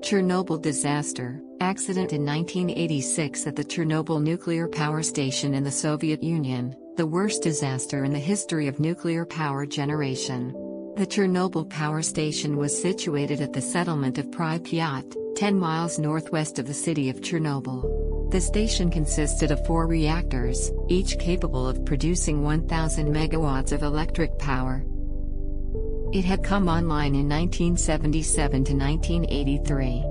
Chernobyl disaster, accident in 1986 at the Chernobyl nuclear power station in the Soviet Union, the worst disaster in the history of nuclear power generation. The Chernobyl power station was situated at the settlement of Pripyat, 10 miles northwest of the city of Chernobyl. The station consisted of 4 reactors, each capable of producing 1,000 megawatts of electric power. It had come online in 1977 to 1983.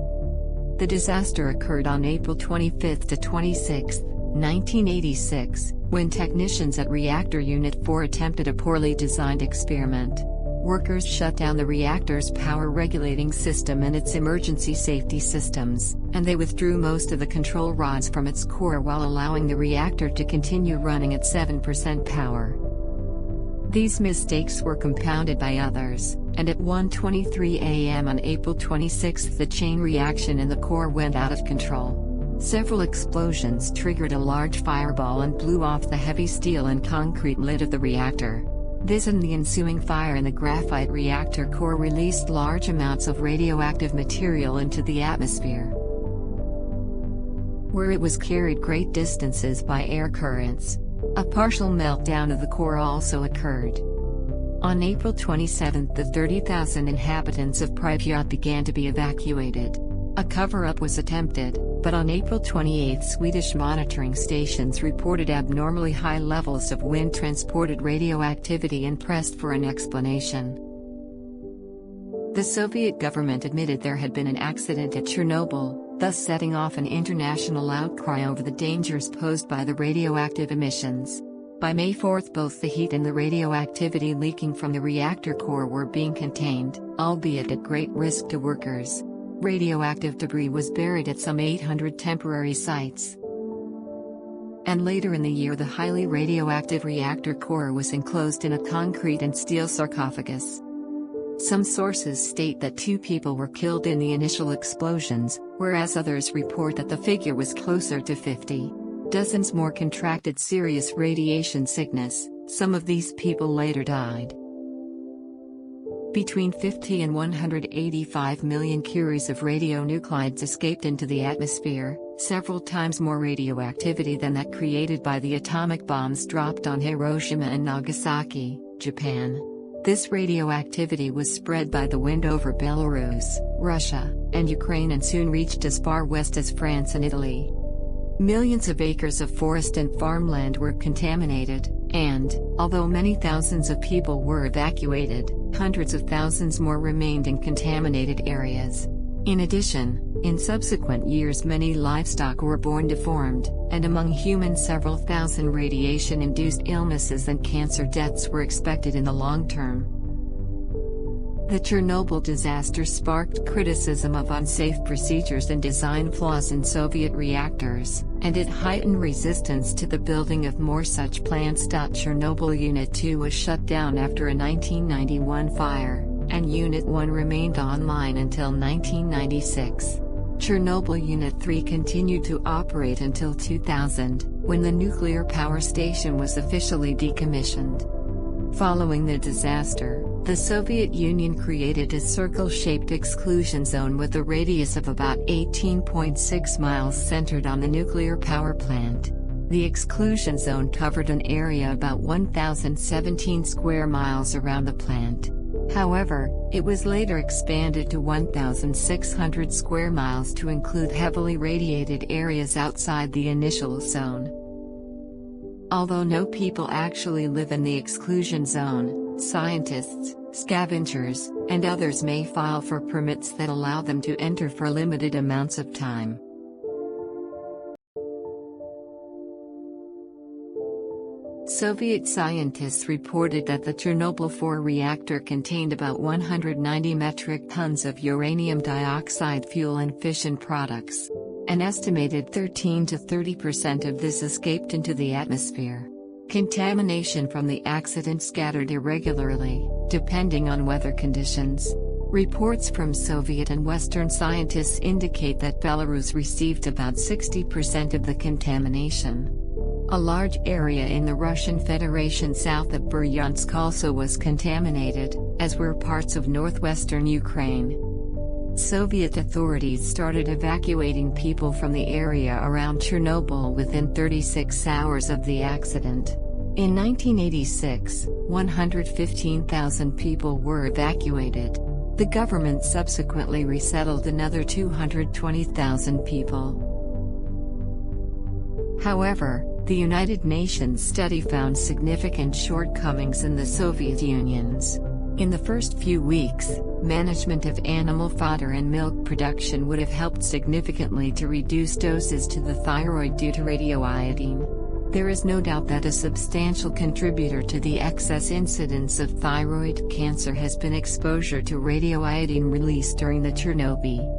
The disaster occurred on April 25 to 26, 1986, when technicians at Reactor Unit 4 attempted a poorly designed experiment. Workers shut down the reactor's power regulating system and its emergency safety systems, and they withdrew most of the control rods from its core while allowing the reactor to continue running at 7% power. These mistakes were compounded by others, and at 1:23 a.m. on April 26 the chain reaction in the core went out of control. Several explosions triggered a large fireball and blew off the heavy steel and concrete lid of the reactor. This and the ensuing fire in the graphite reactor core released large amounts of radioactive material into the atmosphere, where it was carried great distances by air currents. A partial meltdown of the core also occurred. On April 27 the 30,000 inhabitants of Pripyat began to be evacuated. A cover-up was attempted, but on April 28 Swedish monitoring stations reported abnormally high levels of wind-transported radioactivity and pressed for an explanation. The Soviet government admitted there had been an accident at Chernobyl, thus setting off an international outcry over the dangers posed by the radioactive emissions. By May 4 both the heat and the radioactivity leaking from the reactor core were being contained, albeit at great risk to workers. Radioactive debris was buried at some 800 temporary sites. And later in the year the highly radioactive reactor core was enclosed in a concrete and steel sarcophagus. Some sources state that 2 people were killed in the initial explosions, whereas others report that the figure was closer to 50. Dozens more contracted serious radiation sickness. Some of these people later died. Between 50 and 185 million curies of radionuclides escaped into the atmosphere, several times more radioactivity than that created by the atomic bombs dropped on Hiroshima and Nagasaki, Japan. This radioactivity was spread by the wind over Belarus, Russia, and Ukraine and soon reached as far west as France and Italy. Millions of acres of forest and farmland were contaminated, and, although many thousands of people were evacuated, hundreds of thousands more remained in contaminated areas. In addition, in subsequent years many livestock were born deformed, and among humans several thousand radiation-induced illnesses and cancer deaths were expected in the long term. The Chernobyl disaster sparked criticism of unsafe procedures and design flaws in Soviet reactors, and it heightened resistance to the building of more such plants. Chernobyl Unit 2 was shut down after a 1991 fire, and Unit 1 remained online until 1996. Chernobyl Unit 3 continued to operate until 2000, when the nuclear power station was officially decommissioned. Following the disaster, the Soviet Union created a circle-shaped exclusion zone with a radius of about 18.6 miles centered on the nuclear power plant. The exclusion zone covered an area about 1,017 square miles around the plant. However, it was later expanded to 1,600 square miles to include heavily radiated areas outside the initial zone. Although no people actually live in the exclusion zone, scientists, scavengers, and others may file for permits that allow them to enter for limited amounts of time. Soviet scientists reported that the Chernobyl 4 reactor contained about 190 metric tons of uranium dioxide fuel and fission products. An estimated 13 to 30% of this escaped into the atmosphere. Contamination from the accident scattered irregularly, depending on weather conditions. Reports from Soviet and Western scientists indicate that Belarus received about 60% of the contamination. A large area in the Russian Federation south of Bryansk also was contaminated, as were parts of northwestern Ukraine. Soviet authorities started evacuating people from the area around Chernobyl within 36 hours of the accident. In 1986, 115,000 people were evacuated. The government subsequently resettled another 220,000 people. However, the United Nations study found significant shortcomings in the Soviet Union's. In the first few weeks, management of animal fodder and milk production would have helped significantly to reduce doses to the thyroid due to radioiodine. There is no doubt that a substantial contributor to the excess incidence of thyroid cancer has been exposure to radioiodine release during the Chernobyl.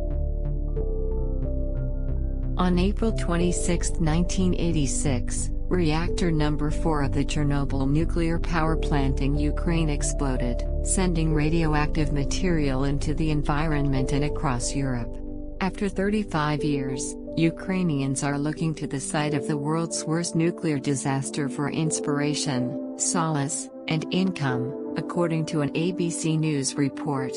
On April 26, 1986, reactor number 4 of the Chernobyl nuclear power plant in Ukraine exploded, sending radioactive material into the environment and across Europe. After 35 years, Ukrainians are looking to the site of the world's worst nuclear disaster for inspiration, solace, and income, according to an ABC News report.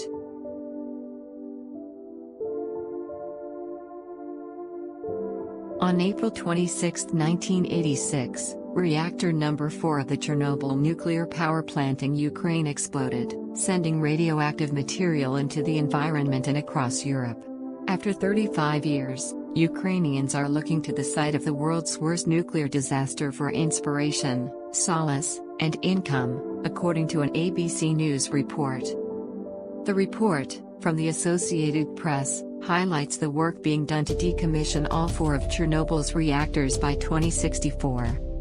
On April 26, 1986, reactor number 4 of the Chernobyl nuclear power plant in Ukraine exploded, sending radioactive material into the environment and across Europe. After 35 years, Ukrainians are looking to the site of the world's worst nuclear disaster for inspiration, solace, and income, according to an ABC News report. The report, from the Associated Press, highlights the work being done to decommission all 4 of Chernobyl's reactors by 2064.